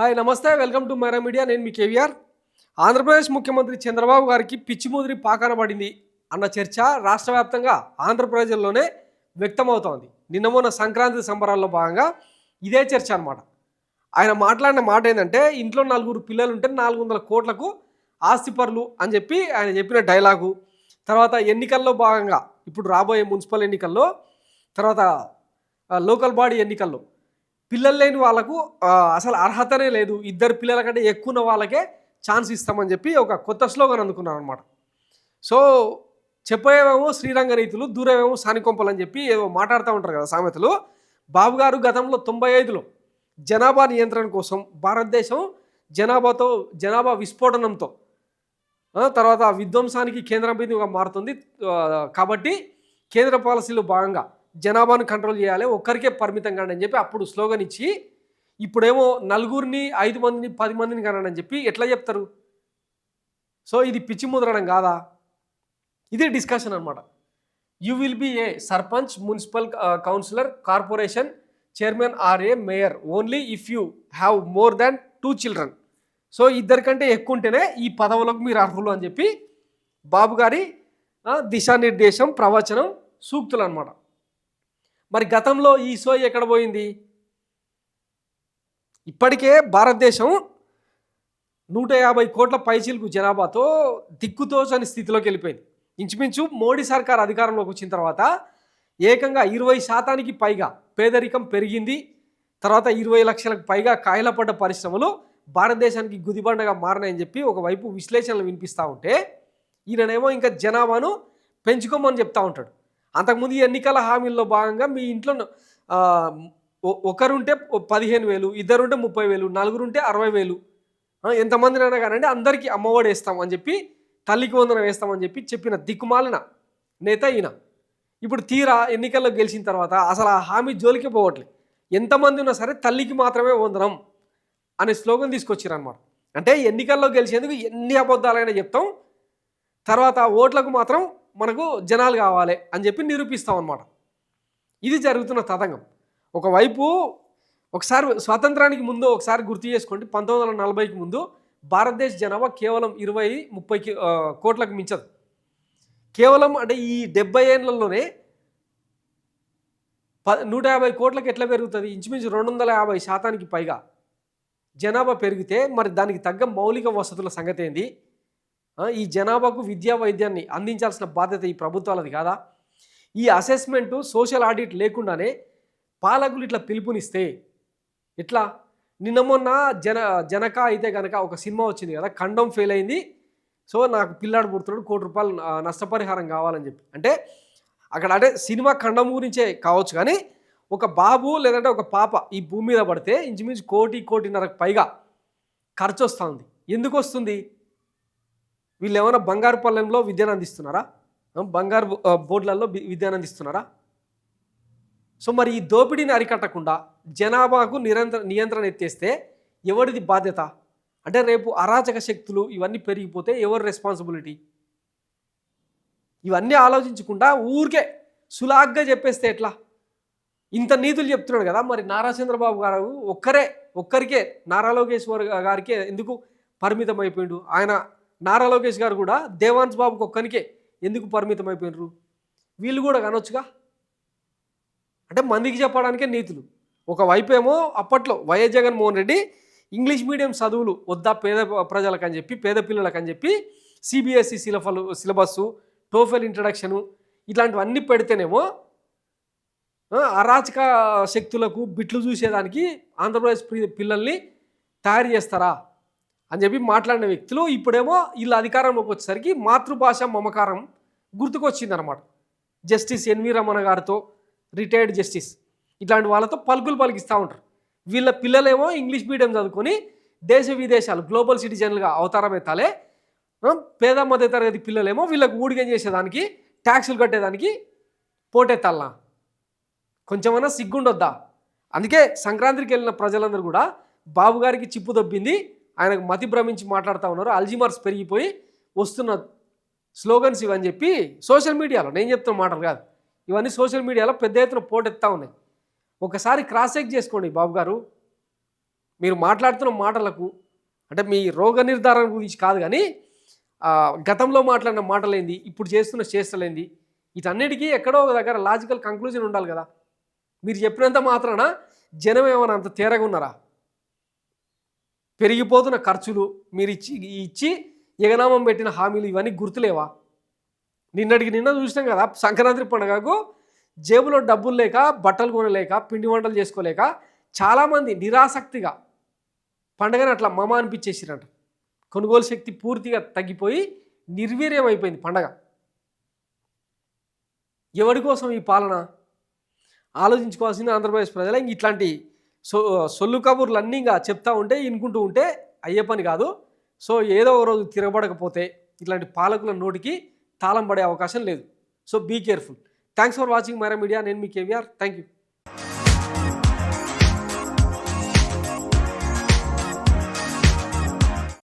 Hi నమస్తే welcome to Myra Media. నేను మీ కేవీఆర్. ఆంధ్రప్రదేశ్ ముఖ్యమంత్రి చంద్రబాబు గారికి పిచ్చి ముదిరి పాకాన పడింది అన్న చర్చ రాష్ట్ర వ్యాప్తంగా ఆంధ్ర ప్రజల్లోనే వ్యక్తమవుతోంది. నిన్న మొన్న సంక్రాంతి సంబరాల్లో భాగంగా ఇదే చర్చ అనమాట. ఆయన మాట్లాడిన మాట ఏంటంటే, ఇంట్లో నలుగురు పిల్లలు ఉంటే 400 కోట్లకు ఆస్తిపరులు అని చెప్పి ఆయన చెప్పిన డైలాగు. తర్వాత ఎన్నికల్లో భాగంగా ఇప్పుడు రాబోయే మున్సిపల్ ఎన్నికల్లో, తర్వాత లోకల్ బాడీ ఎన్నికల్లో పిల్లలు లేని వాళ్ళకు అసలు అర్హతనే లేదు, ఇద్దరు పిల్లల కంటే ఎక్కువ ఉన్న వాళ్ళకే ఛాన్స్ ఇస్తామని చెప్పి ఒక కొత్త స్లోగన్ అందుకున్నారు అనమాట. సో చెప్పేవేమో శ్రీరంగ నీతులు, దూరమేమో సానికొంపలు అని చెప్పి ఏవో మాట్లాడుతూ ఉంటారు కదా సామెతలు. బాబు గారు గతంలో 95లో జనాభా నియంత్రణ కోసం భారతదేశం జనాభా విస్ఫోటనంతో తర్వాత విధ్వంసానికి కేంద్రం బిందువుగా మారుతుంది. కాబట్టి కేంద్ర పాలసీలో భాగంగా జనాభాను కంట్రోల్ చేయాలి, ఒక్కరికే పరిమితం కాండి అని చెప్పి అప్పుడు స్లోగన్ ఇచ్చి, ఇప్పుడేమో నలుగురిని 5 మందిని 10 మందిని కానండి అని చెప్పి ఎట్లా చెప్తారు? సో ఇది పిచ్చి ముద్రడం కాదా? ఇది డిస్కషన్ అనమాట. You will be a sarpanch, municipal councillor, corporation chairman or a mayor only if you have more than 2 children. So ఇద్దరికంటే ఎక్కువ ఉంటేనే ఈ పదవులకు మీరు అర్హులు అని చెప్పి బాబు గారి దిశానిర్దేశం, ప్రవచనం, సూక్తులు అనమాట. మరి గతంలో ఈ సోయి ఎక్కడ పోయింది? ఇప్పటికే భారతదేశం 150 కోట్ల పైచీలకు జనాభాతో దిక్కుతోచని స్థితిలోకి వెళ్ళిపోయింది. ఇంచుమించు మోడీ సర్కార్ అధికారంలోకి వచ్చిన తర్వాత ఏకంగా 20% పైగా పేదరికం పెరిగింది. తర్వాత 20 లక్షలకు పైగా కాయలపడ్డ పరిశ్రమలు భారతదేశానికి గుదిబండగా మారినాయని చెప్పి ఒకవైపు విశ్లేషణలు వినిపిస్తూ ఉంటే, ఈయననేమో ఇంకా జనాభాను పెంచుకోమని చెప్తా ఉంటాడు. అంతకుముందు ఎన్నికల హామీల్లో భాగంగా మీ ఇంట్లో ఒకరుంటే 15,000, ఇద్దరుంటే 30,000, నలుగురుంటే 60,000, ఎంతమందినైనా కానండి అందరికీ అమ్మఒడి వేస్తాం అని చెప్పి, తల్లికి వందనం వేస్తామని చెప్పి చెప్పిన దిక్కుమాలిన నేత ఈయన. ఇప్పుడు తీరా ఎన్నికల్లో గెలిచిన తర్వాత అసలు ఆ హామీ జోలికి పోవట్లేదు. ఎంతమంది ఉన్నా సరే తల్లికి మాత్రమే వందనం అనే స్లోగన్ తీసుకొచ్చారనమాట. అంటే ఎన్నికల్లో గెలిచేందుకు ఎన్ని అబద్ధాలైనా చెప్తాం, తర్వాత ఓట్లకు మాత్రం మనకు జనాలు కావాలి అని చెప్పి నిరూపిస్తాం అన్నమాట. ఇది జరుగుతున్న తతంగం. ఒకవైపు ఒకసారి స్వాతంత్రానికి ముందు ఒకసారి గుర్తు చేసుకోండి, 1940కి ముందు భారతదేశ జనాభా కేవలం 20-30 కోట్లకు మించదు. కేవలం అంటే ఈ 70 ఏళ్లలోనే 150 కోట్లకు ఎట్లా పెరుగుతుంది? ఇంచుమించు 250% పైగా జనాభా పెరిగితే మరి దానికి తగ్గ మౌలిక వసతుల సంగతి ఏంది? ఈ జనాభాకు విద్యా వైద్యాన్ని అందించాల్సిన బాధ్యత ఈ ప్రభుత్వాలది కాదా? ఈ అసెస్మెంటు, సోషల్ ఆడిట్ లేకుండానే పాలకులు ఇట్లా పిలుపునిస్తే ఎట్లా? నిన్న మొన్న జనక అయితే కనుక ఒక సినిమా వచ్చింది కదా, ఖండం ఫెయిల్ అయింది, సో నాకు పిల్లాడు పుడుతున్నాడు, ₹1 నష్టపరిహారం కావాలని చెప్పి. అంటే అక్కడ అంటే సినిమా ఖండం గురించే కావచ్చు, కానీ ఒక బాబు లేదంటే ఒక పాప ఈ భూమి మీద పడితే ఇంచుమించు 1-1.5 పైగా ఖర్చు వస్తుంది. ఎందుకు వస్తుంది? వీళ్ళు ఏమైనా బంగారు పల్లెంలో విద్యను అందిస్తున్నారా? బంగారు బోర్డులలో విద్యను అందిస్తున్నారా? సో మరి ఈ దోపిడీని అరికట్టకుండా జనాభాకు నియంత్రణ ఎత్తేస్తే ఎవరిది బాధ్యత? అంటే రేపు అరాచక శక్తులు ఇవన్నీ పెరిగిపోతే ఎవరు రెస్పాన్సిబిలిటీ? ఇవన్నీ ఆలోచించకుండా ఊరికే సులాగ్గా చెప్పేస్తే ఎట్లా? ఇంత నీతులు చెప్తున్నాడు కదా, మరి నారా చంద్రబాబు గారు ఒక్కరికే నారా లోకేష్ గారికే ఎందుకు పరిమితం అయిపోయిండు? ఆయన నారా లోకేష్ గారు కూడా దేవాన్స్ బాబుకి ఒక్కరికే ఎందుకు పరిమితం అయిపోయినరు? వీళ్ళు కూడా కనొచ్చుగా. అంటే మందికి చెప్పడానికే నీతులు. ఒకవైపు ఏమో అప్పట్లో YS Jaganmohan Reddy English medium చదువులు వద్దా పేద ప్రజలకు అని చెప్పి, పేద పిల్లలకు అని చెప్పి సిబిఎస్ఈ సిలబస్సు, టోఫెల్ ఇంట్రడక్షను ఇట్లాంటివన్నీ పెడితేనేమో అరాచక శక్తులకు బిట్లు చూసేదానికి ఆంధ్రప్రదేశ్ పిల్లల్ని తయారు చేస్తారా అని చెప్పి మాట్లాడిన వ్యక్తులు ఇప్పుడేమో వీళ్ళ అధికారంలోకి వచ్చేసరికి మాతృభాష మమకారం గుర్తుకొచ్చిందనమాట. జస్టిస్ ఎన్వి రమణ గారితో, రిటైర్డ్ జస్టిస్ ఇట్లాంటి వాళ్ళతో పలుకులు పలికిస్తూ ఉంటారు. వీళ్ళ పిల్లలేమో ఇంగ్లీష్ మీడియం చదువుకొని దేశ విదేశాలు గ్లోబల్ సిటిజన్లుగా అవతారం ఎత్తాలే. పేద మధ్యతరగతి పిల్లలేమో వీళ్ళకు ఊడిగం చేసేదానికి, ట్యాక్సులు కట్టేదానికి పోటెత్తాలనా? కొంచెమైనా సిగ్గుండొద్దా? అందుకే సంక్రాంతికి వెళ్ళిన ప్రజలందరూ కూడా బాబు గారికి చిప్పు దొబ్బింది, ఆయనకు మతి భ్రమించి మాట్లాడుతూ ఉన్నారు, అల్జీమర్స్ పెరిగిపోయి వస్తున్న స్లోగన్స్ ఇవని చెప్పి సోషల్ మీడియాలో, నేను చెప్తున్న మాటలు కాదు, ఇవన్నీ సోషల్ మీడియాలో పెద్ద ఎత్తున పోటెత్తా ఉన్నాయి. ఒకసారి క్రాస్ చెక్ చేసుకోండి బాబు గారు. మీరు మాట్లాడుతున్న మాటలకు అంటే మీ రోగ నిర్ధారణ గురించి కాదు కానీ గతంలో మాట్లాడిన మాటలేంది, ఇప్పుడు చేస్తున్న చేష్టలేంది, వీటన్నిటికీ ఎక్కడో ఒక దగ్గర లాజికల్ కంక్లూజన్ ఉండాలి కదా. మీరు చెప్పినంత మాత్రాన జనం ఏమైనా అంత తేరగా ఉన్నారా? పెరిగిపోతున్న ఖర్చులు, మీరు ఇచ్చి ఎగనామం పెట్టిన హామీలు ఇవన్నీ గుర్తులేవా? నిన్నటికి నిన్న చూసినాం కదా, సంక్రాంతి పండుగకు జేబులో డబ్బులు లేక, బట్టలు కొనలేక, పిండి వంటలు చేసుకోలేక చాలామంది నిరాసక్తిగా పండుగని అట్లా మమ అనిపించేసిరంట. కొనుగోలు శక్తి పూర్తిగా తగ్గిపోయి నిర్వీర్యం అయిపోయింది పండగ. ఎవరి కోసం ఈ పాలన ఆలోచించుకోవాల్సింది ఆంధ్రప్రదేశ్ ప్రజలు. ఇంక ఇట్లాంటి సొల్లు కబుర్లు అన్నీ ఇంకా చెప్తా ఉంటే వినుకుంటూ ఉంటే అయ్యే పని కాదు. సో ఏదో ఒక రోజు తిరగబడకపోతే ఇట్లాంటి పాలకుల నోటికి తాళం పడే అవకాశం లేదు. So be careful. Thanks for watching Myra Media. నేను మీ కేవీఆర్. Thank you.